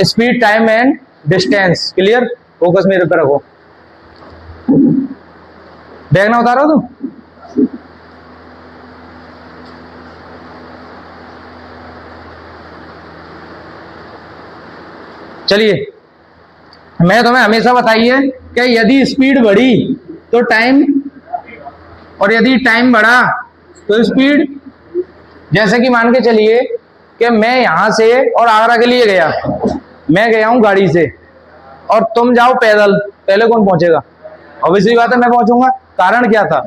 Speed, time and distance. Clear? Focus मेरे पे रखो। देखना उतारो तुम। चलिए, मैं तुम्हें हमेशा बताइए कि यदि स्पीड बढ़ी तो टाइम, और यदि टाइम बढ़ा तो स्पीड। जैसे कि मान के चलिए कि मैं यहां से और आगरा के लिए गया, मैं गया हूं गाड़ी से और तुम जाओ पैदल, पहले कौन पहुंचेगा? ऑब्वियसली बात है मैं पहुंचूंगा। कारण क्या था?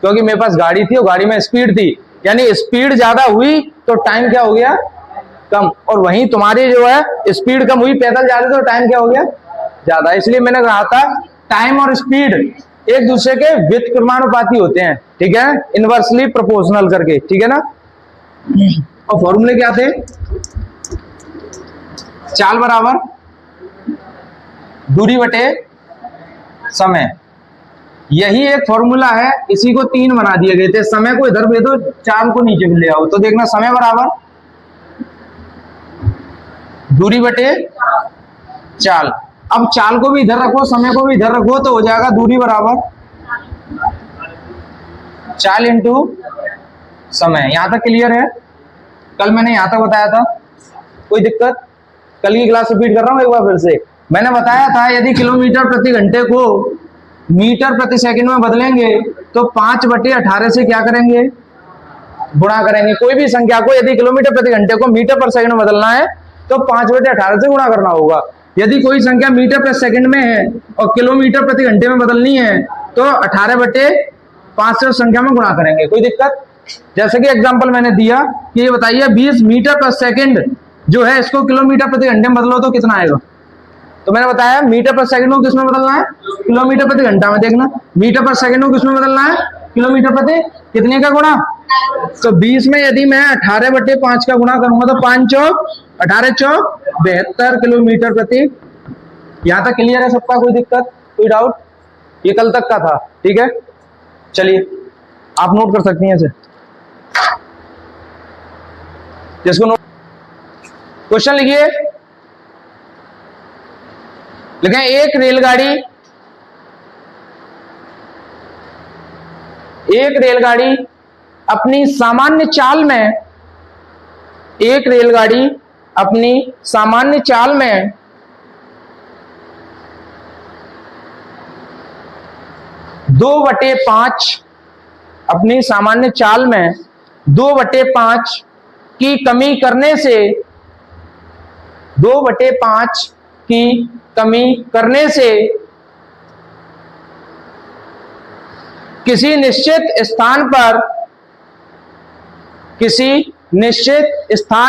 क्योंकि मेरे पास गाड़ी थी और गाड़ी में स्पीड थी, यानी स्पीड ज्यादा हुई तो टाइम क्या हो गया? कम। और वहीं तुम्हारी जो है स्पीड कम हुई, पैदल जा रहे थे तो टाइम क्या हो गया? ज्यादा। इसलिए मैंने कहा था टाइम और स्पीड एक दूसरे के व्युत्क्रमानुपाती होते हैं, ठीक है, इनवर्सली प्रोपोर्शनल करके, ठीक है ना। और फॉर्मूले क्या थे? चाल बराबर दूरी बटे समय। यही एक फॉर्मूला है, इसी को 3 बना दिए गए थे। समय को इधर भेजो, चाल को नीचे ले आओ, तो देखना समय बराबर दूरी बटे चाल। अब चाल को भी इधर रखो, समय को भी इधर रखो, तो हो जाएगा दूरी बराबर चाल इंटू समय। यहां तक क्लियर है? कल मैंने यहां तक बताया था, कोई दिक्कत? कल की क्लास रिपीट कर रहा हूं एक बार फिर से। मैंने बताया था यदि किलोमीटर प्रति घंटे को मीटर प्रति सेकंड में बदलेंगे तो 5/18 से क्या करेंगे? गुणा करेंगे। कोई भी संख्या को यदि किलोमीटर प्रति घंटे को मीटर पर सेकंड में बदलना है तो 5/18 से गुणा करना होगा। यदि कोई संख्या मीटर प्रति सेकंड में है और किलोमीटर प्रति घंटे में बदलनी है तो 18/5 से उस संख्या में गुणा करेंगे। कोई दिक्कत? जैसे कि एग्जांपल मैंने दिया कि ये बताइए 20 मीटर प्रति सेकंड जो है इसको किलोमीटर प्रति घंटे में बदलो तो कितना आएगा? तो मैंने बताया मीटर प्रति सेकंड को किसमें बदलना है? किलोमीटर प्रति घंटा में। देखना मीटर प्रति सेकंड को किसमें बदलना है? किलोमीटर प्रति कितने का गुणा? तो 20 में यदि मैं 18/5 का गुणा करूंगा तो 5 चौक 18 चौक 72 किलोमीटर प्रति। यहां तक क्लियर है सबका? कोई दिक्कत, कोई डाउट? ये कल तक का था, ठीक है। चलिए आप नोट कर सकती हैं इसे, जिसको नोट। क्वेश्चन लिखिए, लिखें एक रेलगाड़ी अपनी सामान्य चाल में, एक रेलगाड़ी अपनी सामान्य चाल में 2/5 अपनी सामान्य चाल में 2/5 की कमी करने से 2/5 की कमी करने से किसी निश्चित स्थान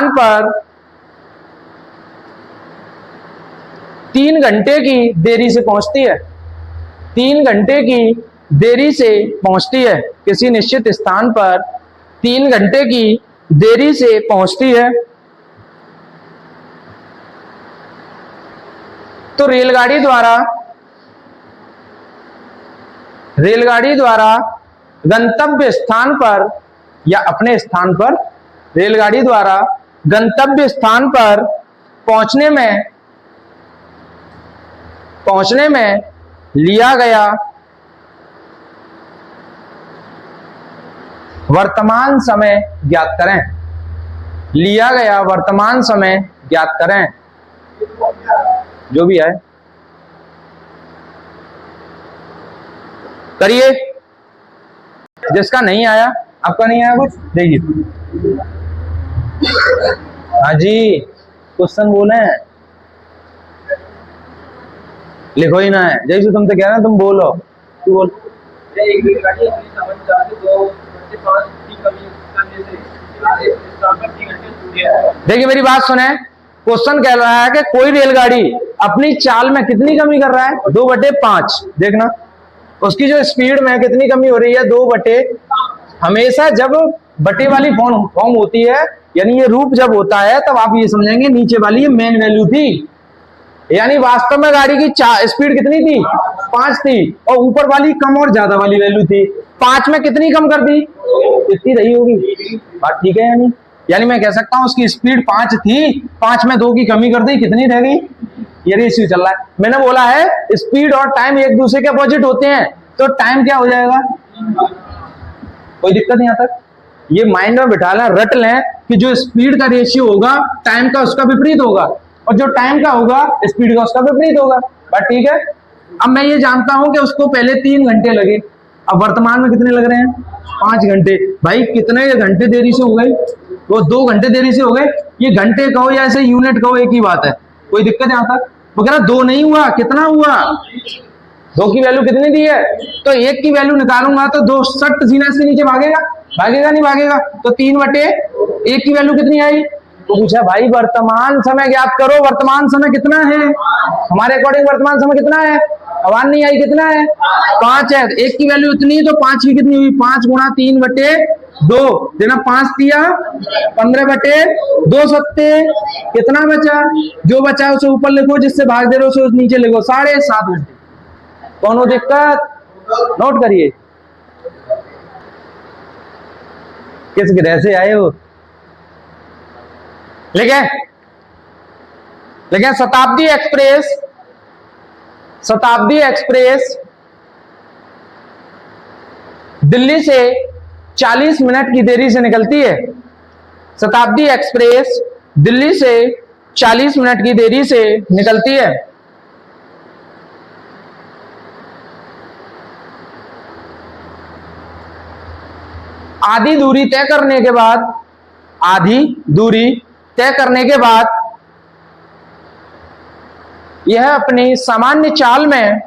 पर 3 घंटे की देरी से पहुंचती है। 3 घंटे की देरी से पहुंचती है, किसी निश्चित स्थान पर 3 घंटे की देरी से पहुंचती है। तो रेलगाड़ी द्वारा गंतव्य स्थान पर या अपने स्थान पर, रेलगाड़ी द्वारा गंतव्य स्थान पर पहुंचने में लिया गया वर्तमान समय ज्ञात करें। लिया गया वर्तमान समय ज्ञात करें। जो भी है करिए। जिसका नहीं आया, आपका नहीं आया कुछ, देखिए। हाँ जी, क्वेश्चन बोले हैं, लिखो ही ना है। जैसे तुम तो कह रहे हो, तुम बोलो, तू बोल। देखिए मेरी बात सुने, क्वेश्चन कह रहा है कि कोई रेलगाड़ी अपनी चाल में कितनी कमी कर रहा है? 2/5। देखना उसकी जो स्पीड में कितनी कमी हो रही है? 2/। हमेशा जब बटे वाली फॉर्म होती है, यानी ये रूप जब होता है, तब आप ये समझेंगे नीचे वाली ये मेन वैल्यू थी, यानी वास्तव में गाड़ी की स्पीड कितनी थी? 5 थी, और ऊपर वाली कम और ज्यादा वाली वैल्यू थी। 5 में कितनी कम कर दी? इतनी रही होगी। बात ठीक है यानी? यानी मैं कह सकता हूं उसकी स्पीड 5 थी, 5 में 2 की कमी कर दी, कितनी रह गई? ये रेशियो चल रहा है। मैंने बोला है स्पीड और टाइम एक दूसरे के अपोजिट होते हैं, तो टाइम क्या हो जाएगा? कोई दिक्कत नहीं यहाँ तक? ये माइंड में बिठा लें, रट लें कि जो स्पीड का रेशियो होगा टाइम का उसका विपरीत होगा, और जो टाइम का होगा स्पीड का उसका विपरीत होगा। बात ठीक है? अब मैं ये जानता हूं कि उसको पहले 3 घंटे लगे, अब वर्तमान में कितने लग रहे हैं? 5 घंटे। भाई कितने घंटे देरी से हो गए? वो 2 घंटे देरी से हो गए। ये घंटे कहो या ऐसे यूनिट कहो, एक ही बात है। कोई दिक्कत यहाँ तक? वो कह रहा 2 नहीं हुआ, कितना हुआ? 2 की वैल्यू कितनी दी है? तो 1 की वैल्यू निकालूंगा तो 2 सट सीना इसके नीचे भागेगा, भागेगा नहीं भागेगा? तो 3/1 की वैल्यू कितनी आई? तो पूछा भाई वर्तमान समय ज्ञात करो, वर्तमान समय कितना है? हमारे अकॉर्डिंग वर्तमान समय कितना है? आवाज नहीं आई, कितना है? 5 है। 1 की वैल्यू इतनी, तो 5 की कितनी हुई? 5 गुणा 3/2 देना 5 दिया 15/2 सत्ते कितना बचा? जो बचा उसे ऊपर लिखो, जिससे भाग दे रहे हो उसे नीचे लिखो, 7.5 घंटे। कौन दिक्कत? नोट करिए। किस ग्रह से आए हो? लेकिन शताब्दी एक्सप्रेस दिल्ली से 40 मिनट की देरी से निकलती है। शताब्दी एक्सप्रेस दिल्ली से 40 मिनट की देरी से निकलती है। आधी दूरी तय करने के बाद यह अपनी सामान्य चाल में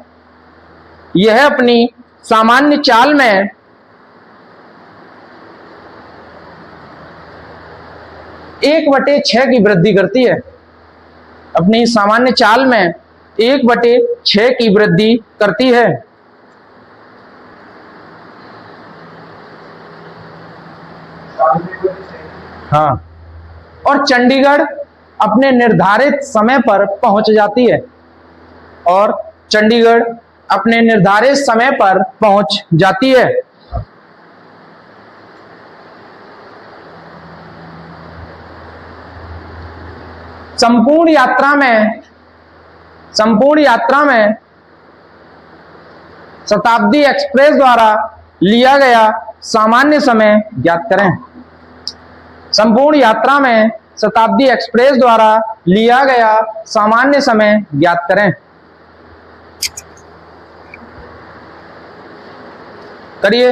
1/6 की वृद्धि करती है। अपनी सामान्य चाल में 1/6 की वृद्धि करती है। हाँ, और चंडीगढ़ अपने निर्धारित समय पर पहुंच जाती है। संपूर्ण यात्रा में शताब्दी एक्सप्रेस द्वारा लिया गया सामान्य समय ज्ञात करें। संपूर्ण यात्रा में शताब्दी एक्सप्रेस द्वारा लिया गया सामान्य समय ज्ञात करें। करिए,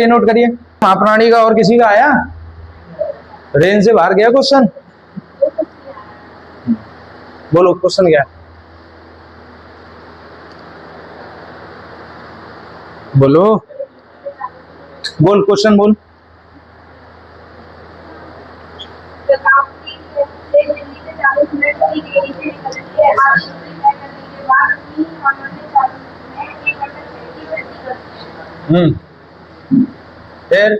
नोट करिए। महाप्राणी का और किसी का आया? रेंज से बाहर गया क्वेश्चन? बोलो क्वेश्चन क्या है? बोल क्वेश्चन बोल। फिर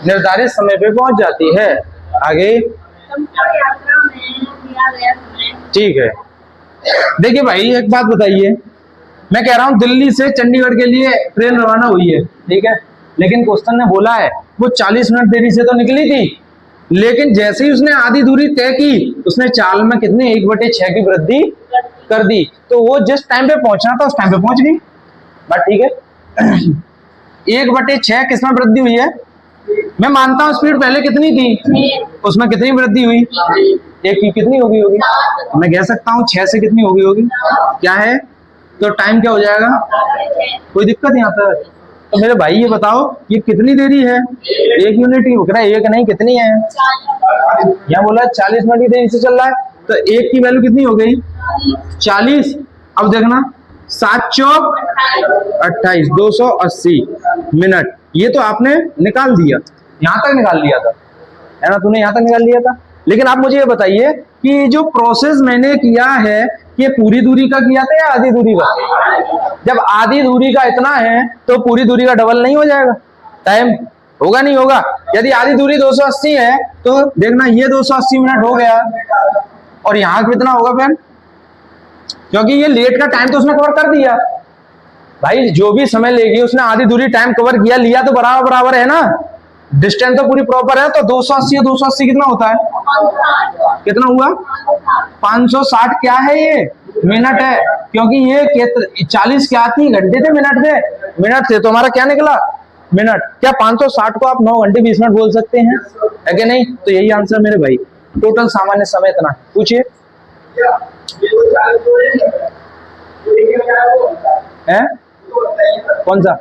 निर्धारित समय पे पहुंच जाती है। आगे ठीक है। देखिए भाई एक बात बताइए, मैं कह रहा हूं दिल्ली से चंडीगढ़ के लिए ट्रेन रवाना हुई है, ठीक है, लेकिन क्वेश्चन ने बोला है वो 40 मिनट देरी से तो निकली थी, लेकिन जैसे ही उसने आधी दूरी तय की उसने चाल में कितनी 1/6 की वृद्धि कर दी, तो वो जिस टाइम पे पहुंचना था उस टाइम पे पहुंच गई। बात ठीक है। 1/6 किसमें वृद्धि हुई है? मैं मानता हूं स्पीड पहले कितनी थी, उसमें कितनी वृद्धि हुई? 1 की कितनी होगी? मैं कह सकता हूं 6 से कितनी होगी? क्या है? तो टाइम क्या हो जाएगा? कोई दिक्कत यहाँ पर? तो मेरे भाई ये बताओ ये कितनी देरी है? 1 यूनिट की। रहा है 1 नहीं, कितनी है? यहाँ बोला 40 मिनट की देरी से चल रहा है, तो 1 की वैल्यू कितनी हो गई? 40। अब देखना 7 चौक 28, 280 मिनट। ये तो आपने निकाल दिया, यहां तक निकाल लिया था, है ना? तूने यहां तक निकाल लिया था। लेकिन आप मुझे ये बताइए कि जो प्रोसेस मैंने किया है ये पूरी दूरी का किया था या आधी दूरी का? जब आधी दूरी का इतना है तो पूरी दूरी का डबल नहीं हो जाएगा टाइम? होगा नहीं होगा? यदि आधी दूरी 280 है तो देखना ये 280 मिनट हो गया, और यहाँ कितना होगा फिर? क्योंकि ये लेट का टाइम तो उसने कवर कर दिया, भाई जो भी समय लेगी उसने आधी दूरी टाइम कवर किया, लिया तो बराबर बराबर है ना, डिस्टेंस तो पूरी प्रॉपर है। तो 280 और 280 कितना होता है, कितना हुआ 560। क्या है ये, मिनट है, क्योंकि ये 40 क्या थी, घंटे थे, मिनट थे, मिनट थे, तो हमारा क्या निकला मिनट। क्या 560 को आप 9 घंटे 20 मिनट बोल सकते हैं, है कि नहीं? तो यही आंसर मेरे भाई, टोटल सामान्य समय इतना। पूछिए है कौन सा,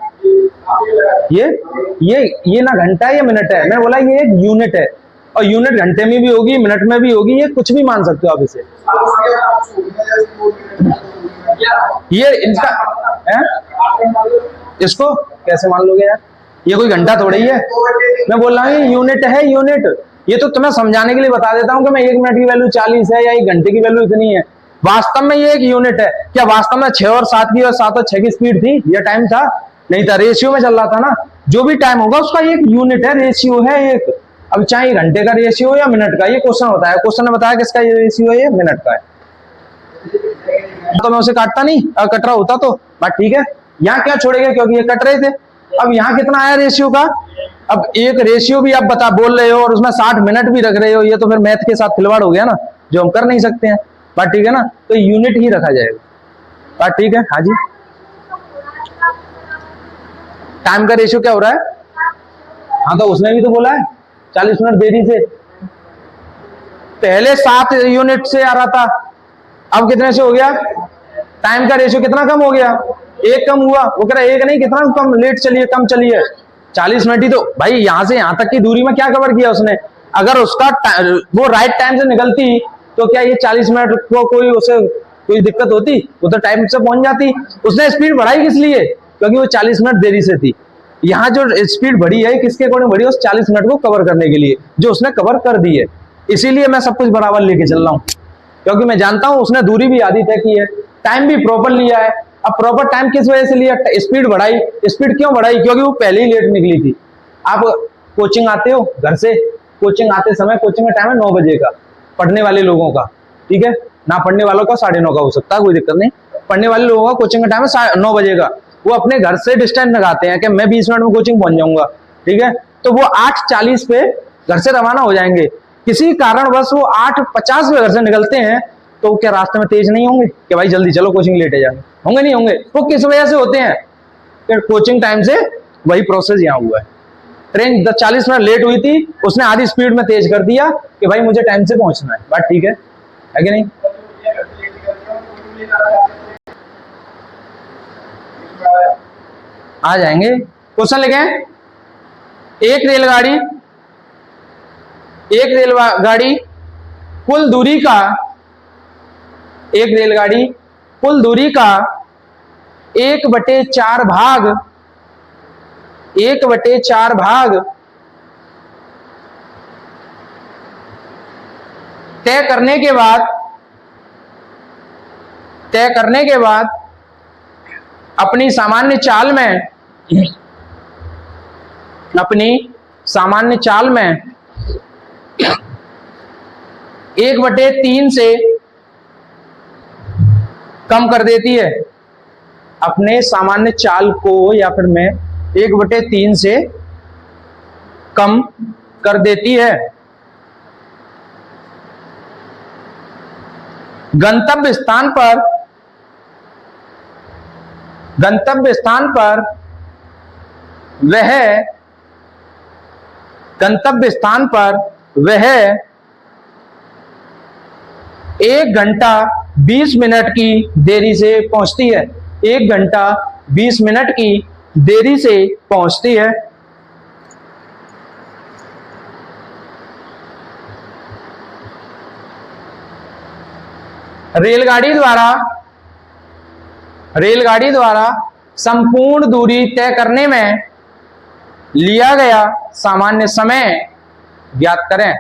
ये ना घंटा है या मिनट है, मैंने बोला ये एक यूनिट है, और यूनिट घंटे में भी होगी, मिनट में भी होगी, ये कुछ भी मान सकते हो आप इसे। ये इनका है, इसको कैसे मान लोगे यार, ये कोई घंटा थोड़ी है। मैं बोल रहा हूँ ये यूनिट है, यूनिट। ये तो तुम्हें समझाने के लिए बता देता हूँ कि मैं 1 मिनट की वैल्यू 40 है या 1 घंटे की वैल्यू इतनी है। वास्तव में ये एक यूनिट है। क्या वास्तव में 6 और 7 की और 7 और 6 की स्पीड थी, ये टाइम था? नहीं था, रेशियो में चल रहा था ना। जो भी टाइम होगा उसका एक यूनिट है, रेशियो है एक। अब चाहे घंटे का रेशियो या मिनट का, ये क्वेश्चन होता है, क्वेश्चन ने बताया किसका ये रेशियो है, ये मिनट का है। तो मैं उसे काटता नहीं, अगर कट रहा होता तो बात ठीक है। यहाँ क्या छोड़ेगा, क्योंकि ये कट रहे थे। अब यहाँ कितना आया रेशियो का, अब एक रेशियो भी आप बोल रहे हो और उसमें 60 मिनट भी रख रहे हो, ये तो फिर मैथ के साथ खिलवाड़ हो गया ना, जो हम कर नहीं सकते हैं। बात ठीक है ना, तो यूनिट ही रखा जाएगा। बात ठीक है, हाँ जी। टाइम का रेशियो क्या हो रहा है, हाँ तो उसने भी तो बोला है 40 मिनट देरी से। पहले 7 यूनिट से आ रहा था, अब कितने से हो गया, टाइम का रेशियो कितना कम हो गया, 1 कम हुआ। वो कह रहा है 1 नहीं, कितना कम, लेट चलिए, कम चलिए, 40 मिनट ही तो। भाई यहां से यहां तक की दूरी में क्या कवर किया उसने। अगर उसका वो राइट टाइम से निकलती तो क्या ये 40 मिनट को कोई दिक्कत होती, वो तो टाइम से पहुंच जाती। उसने स्पीड बढ़ाई किस लिए, क्योंकि वो 40 मिनट देरी से थी। यहाँ जो स्पीड बढ़ी है किसके अकॉर्डिंग बढ़ी है, उस 40 मिनट को कवर करने के लिए, जो उसने कवर कर दी है। इसीलिए मैं सब कुछ बराबर लेके चल रहा हूँ, क्योंकि मैं जानता हूं उसने दूरी भी आधी तय की है, टाइम भी प्रॉपर लिया है। अब प्रॉपर टाइम किस वजह से लिया, स्पीड बढ़ाई। स्पीड क्यों बढ़ाई, क्योंकि वो पहले ही लेट निकली थी। आप कोचिंग आते हो घर से, कोचिंग आते समय, कोचिंग का टाइम है 9 बजे का पढ़ने वाले लोगों का, ठीक है ना, पढ़ने वालों का 9:30 का हो सकता है, कोई दिक्कत नहीं। पढ़ने वाले लोगों का कोचिंग का टाइम है 9 बजे का। वो अपने घर से डिस्टेंस लगाते हैं कि मैं 20 मिनट में कोचिंग पहुंच जाऊंगा, ठीक है। तो वो 8:40 पे घर से रवाना हो जाएंगे। किसी कारणवश वो 8:50 पे घर से निकलते हैं, तो क्या रास्ते में तेज नहीं होंगे कि भाई जल्दी चलो कोचिंग लेट है, जाएंगे होंगे नहीं होंगे। वो किस वजह से होते हैं, कि कोचिंग टाइम से वही प्रोसेस यहाँ हुआ है। ट्रेन 40 मिनट लेट हुई थी, उसने आधी स्पीड में तेज कर दिया कि भाई मुझे टाइम से पहुंचना है। बात ठीक है कि नहीं? आ जाएंगे, क्वेश्चन लिखे। एक रेलगाड़ी कुल दूरी का 1/4 भाग तय करने के बाद अपनी सामान्य चाल में 1/3 से कम कर देती है। अपने सामान्य चाल को या फिर मैं 1/3 से कम कर देती है। गंतव्य स्थान पर वह 1 घंटा 20 मिनट की देरी से पहुंचती है। 1 घंटा 20 मिनट की देरी से पहुंचती है। रेलगाड़ी द्वारा संपूर्ण दूरी तय करने में लिया गया सामान्य समय ज्ञात करें।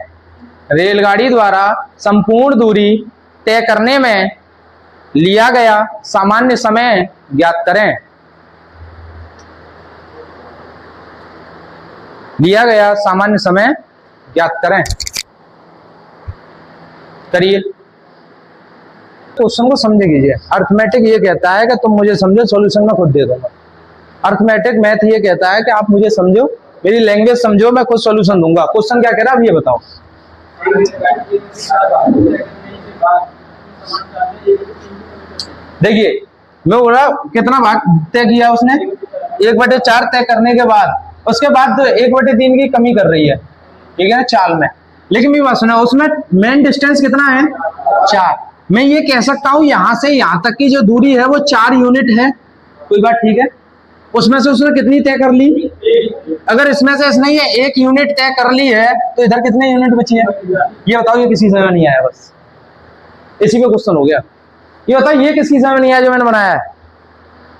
रेलगाड़ी द्वारा संपूर्ण दूरी तय करने में लिया गया सामान्य समय ज्ञात करें। लिया गया सामान्य समय ज्ञात करें, करिए। क्वेश्चन को समझे कीजिए। अर्थमेटिक ये कहता है कि तुम मुझे समझो, सॉल्यूशन मैं खुद दे दूंगा। अर्थमेटिक मैथ ये कहता है कि आप मुझे समझो, मेरी लैंग्वेज समझो, मैं खुद सॉल्यूशन दूंगा। क्वेश्चन क्या कह रहा है अब ये बताओ। देखिए मैं बोला कितना भाग तय किया उसने, 1/4 तय करने के बाद उसके बाद 1/3 की कमी कर रही है, ठीक है, चाल में। लेकिन मेरी बात सुना, उसमें मेन डिस्टेंस कितना है, 4। मैं ये कह सकता हूं यहां से यहां तक की जो दूरी है वो 4 यूनिट है, कोई बात ठीक है। उसमें से उसने कितनी तय कर ली, अगर इसमें से इसने ये 1 यूनिट तय कर ली है तो इधर कितने यूनिट बची है, ये बताओ। ये किसी समय नहीं आया, बस इसी पे क्वेश्चन हो गया। ये बताओ ये किसकी समय नहीं आया जो मैंने बनाया है।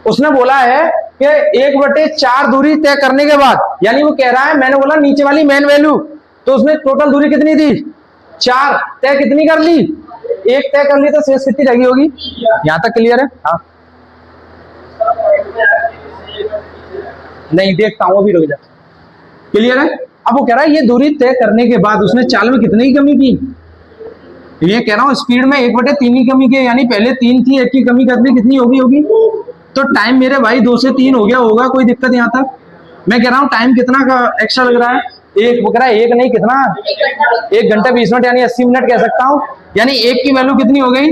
उसने बोला है कि 1/4 दूरी तय करने के बाद, यानी वो कह रहा है, मैंने बोला नीचे वाली मेन वैल्यू, तो उसने टोटल दूरी कितनी थी, 4 तय कितनी कर ली, 1 तय कर ली, तो शेष कितनी रही होगी। यहां तक क्लियर है। हाँ नहीं देखता हूं, अभी रुक जा। क्लियर है। अब वो कह रहा है ये दूरी तय करने के बाद उसने चाल में कितनी की कमी की, ये कह रहा हूं स्पीड में 1/3 की कमी की, यानी पहले 3 थी, 1 की कमी करनी कितनी होगी। तो टाइम मेरे भाई 2 से 3 हो गया होगा, कोई दिक्कत यहाँ तक। मैं कह रहा हूँ टाइम कितना का एक्स्ट्रा लग रहा है, एक, वो कह रहा है 1 नहीं कितना, 1 घंटा 20 मिनट यानी 80 मिनट कह सकता हूँ। यानी 1 की वैल्यू कितनी हो गई,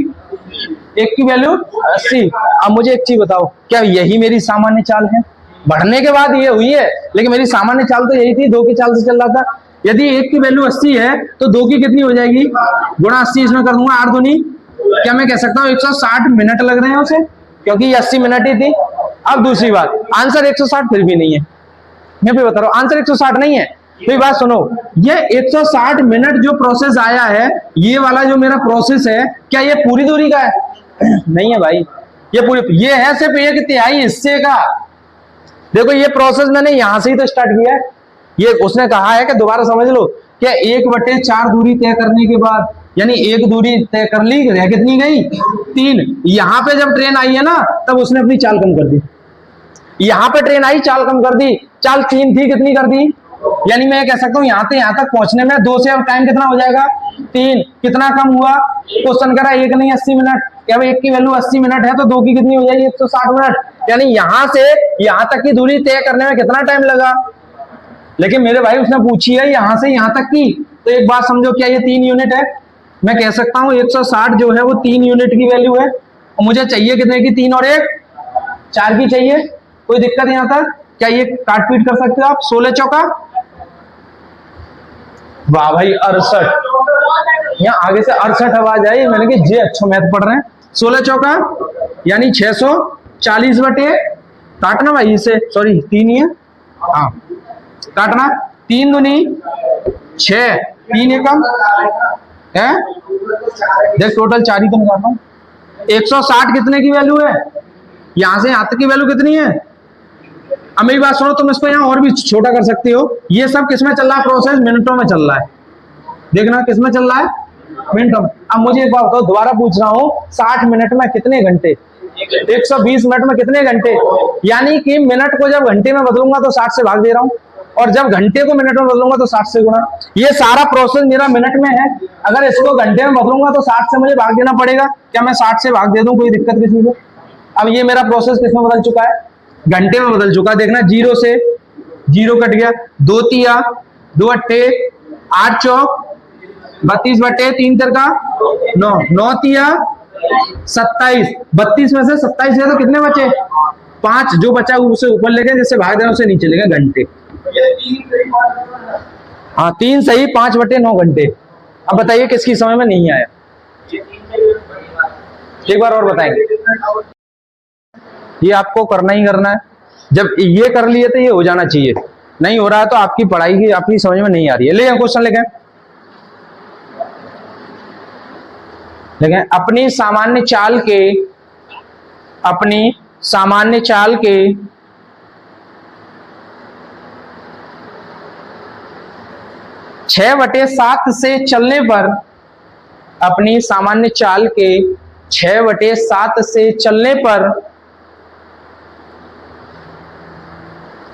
1 की वैल्यू 80। अब मुझे एक चीज बताओ, क्या यही मेरी सामान्य चाल है, बढ़ने के बाद ये हुई है, लेकिन मेरी सामान्य चाल तो यही थी, 2 की चाल से चल रहा था। यदि 1 की वैल्यू 80 है तो 2 की कितनी हो जाएगी, गुणा 80 इसमें कर दूंगा, 8 दूनी, क्या मैं कह सकता हूँ 160 मिनट लग रहे हैं उसे, क्योंकि ये 80 मिनट ही थी। अब दूसरी बात, आंसर 160 फिर भी नहीं है, मैं भी बता रहा हूँ आंसर 160 नहीं है। तो ये बात सुनो, ये 160 मिनट जो प्रोसेस आया है, ये वाला जो मेरा प्रोसेस है, क्या ये पूरी दूरी का है, नहीं है भाई, ये पूरी, ये है सिर्फ 1/3 हिस्से का। देखो ये प्रोसेस मैंने यहां से ही तो स्टार्ट किया है। ये उसने कहा है कि दोबारा समझ लो, क्या 1/4 दूरी तय करने के बाद, यानी 1 दूरी तय कर ली, रह कितनी गई, 3। यहां पे जब ट्रेन आई है ना, तब उसने अपनी चाल कम कर दी। यहां पे ट्रेन आई, चाल कम कर दी, चाल 3 थी, कितनी कर दी, यानी मैं कह सकता हूं यहां से यहां तक पहुंचने में 2 से अब टाइम कितना हो जाएगा, 3। कितना कम हुआ, क्वेश्चन करा 1 नहीं 80 मिनट, क्या भाई 1 की वैल्यू 80 मिनट है तो 2 की कितनी हो जाएगी, 160 मिनट। यानी यहां से यहां तक की दूरी तय करने में कितना टाइम लगा। लेकिन मेरे भाई उसने पूछी है यहां से यहां तक की, तो एक बात समझो, क्या ये 3 यूनिट है, मैं कह सकता हूं 160 जो है वो 3 यूनिट की वैल्यू है, और मुझे चाहिए कितने की, 3 और 1 4 की चाहिए। कोई दिक्कत यहां तक, क्या ये काट पीट कर सकते हो आप, 16 चौका, वाह भाई 68, यहाँ आगे से 68 आवाज आई, मैंने कहा जे अच्छा मैथ पढ़ रहे हैं। 16 चौका यानी 640 बटे, काटना भाई इसे, सॉरी 3 ही है, हाँ काटना, 3 दूनी 6, 3 एकम है, देख टोटल 4 ही तो निकालना हूं। 160 कितने की वैल्यू है, यहां से यहां तक की वैल्यू कितनी है। अब मेरी बात सुनो, तुम इसको यहाँ और भी छोटा कर सकते हो। ये सब किसमें चल रहा है प्रोसेस, मिनटों में चल रहा है, देखना किसमें चल रहा है, मिनटों में। अब मुझे एक बात बताओ, दोबारा पूछ रहा हूँ, 60 मिनट में कितने घंटे, 120 मिनट में कितने घंटे, यानी कि मिनट को जब घंटे में बदलूंगा तो 60 से भाग दे रहा हूँ, और जब घंटे को मिनट में बदलूंगा तो 60 से गुणा। ये सारा प्रोसेस मेरा मिनट में है, अगर इसको घंटे में बदलूंगा तो 60 से मुझे भाग देना पड़ेगा, क्या मैं 60 से भाग दे दूं, कोई दिक्कत किसी को। अब ये मेरा प्रोसेस किसमें बदल चुका है, घंटे में बदल चुका है। देखना 0 से 0 कट गया, 2 तिया 2 अट्ठे 8 चौक 32 बटे 3 तिरका 9, 9 तिया 27, 32 में से 27 है तो कितने बचे, 5, जो बचा उसे ऊपर लेके, जिससे भाग देना उसे नीचे लेके, घंटे। हाँ 3 सही, 5/9 घंटे। अब बताइए किसकी समय में नहीं आया, एक बार और बताएंगे। ये आपको करना ही करना है, जब ये कर लिए तो ये हो जाना चाहिए, नहीं हो रहा है तो आपकी पढ़ाई की आपकी समझ में नहीं आ रही है। ले क्वेश्चन लेके अपनी सामान्य चाल के 6/7 से चलने पर, अपनी सामान्य चाल के 6/7 से चलने पर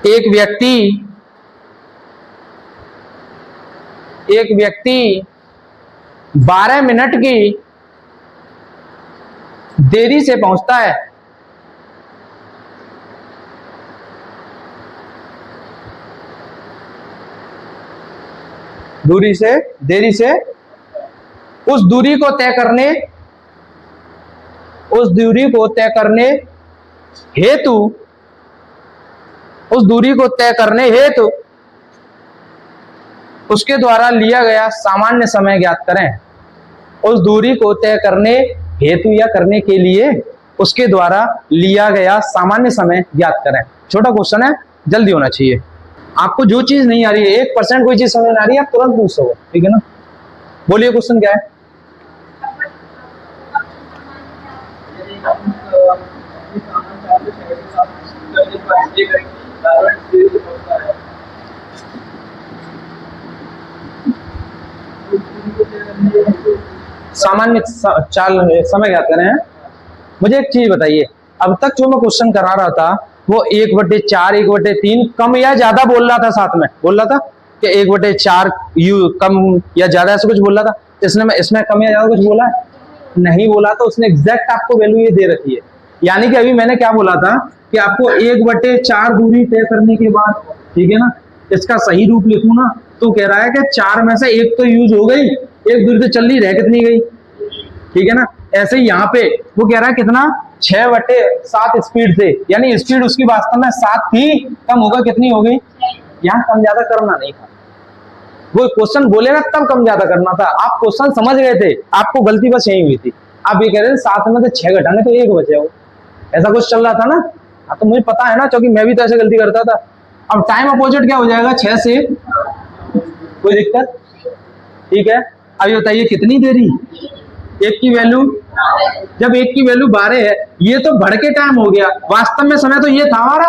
एक व्यक्ति 12 मिनट की देरी से पहुंचता है, दूरी से देरी से उस दूरी को तय करने हेतु उसके द्वारा लिया गया सामान्य समय ज्ञात करें। उस दूरी को तय करने हेतु या करने के लिए उसके द्वारा लिया गया सामान्य समय ज्ञात करें। छोटा क्वेश्चन है, जल्दी होना चाहिए। आपको जो चीज नहीं आ रही है, 1% कोई चीज समझ में आ रही है, आप तुरंत पूछ सको, ठीक है ना। बोलिए क्वेश्चन क्या है। सामान्य चाल समय क्या करें। मुझे एक चीज बताइए, अब तक जो मैं क्वेश्चन करा रहा था वो 1/4 1/3 कम या ज्यादा बोल रहा था, साथ में बोल रहा था कि 1/4 यू कम या ज्यादा ऐसा कुछ बोल रहा था। इसमें कम या ज्यादा कुछ बोला है? नहीं बोला। तो उसने एग्जैक्ट आपको वैल्यू ये दे रखी है। यानी कि अभी मैंने क्या बोला था कि आपको 1/4 दूरी तय करने के बाद, ठीक है ना, इसका सही रूप लिखूं ना, तो कह रहा है कि 4 में से 1 तो यूज हो गई, 1 दूरी तो चल रही, रह कितनी गई, ठीक है ना। ऐसे ही यहाँ पे वो कह रहा है कितना, 6/7 स्पीड से, यानी स्पीड उसकी वास्तव में 7 थी, कम होगा कितनी हो गई। यहाँ कम ज्यादा करना नहीं था, वो क्वेश्चन बोलेगा तब कम ज्यादा करना था। आप क्वेश्चन समझ गए थे, आपको गलती बस यही हुई थी। आप ये कह रहे थे 7 में से 6 घटाने तो 1 बचे हो, ऐसा कुछ चल रहा था ना। हाँ तो मुझे पता है ना, क्योंकि मैं भी तो ऐसे गलती करता था। अब टाइम अपोजिट क्या हो जाएगा, 6 से, कोई दिक्कत, ठीक है। अब ये बताइए कितनी देरी, 1 की वैल्यू, जब 1 की वैल्यू 12 है, ये तो बढ़ के टाइम हो गया, वास्तव में समय तो ये था हमारा,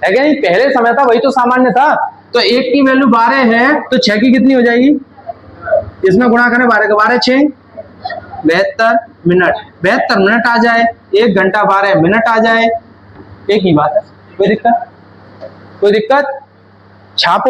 है क्या नहीं, पहले समय था, वही तो सामान्य था। तो 1 की वैल्यू 12 है, तो 6 की कितनी हो जाएगी, इसमें गुणा करें 12 का, 12 6 72 मिनट, 72 मिनट आ जाए, 1 घंटा 12 मिनट आ जाए, एक ही बात है। कोई दिक्कत छापो।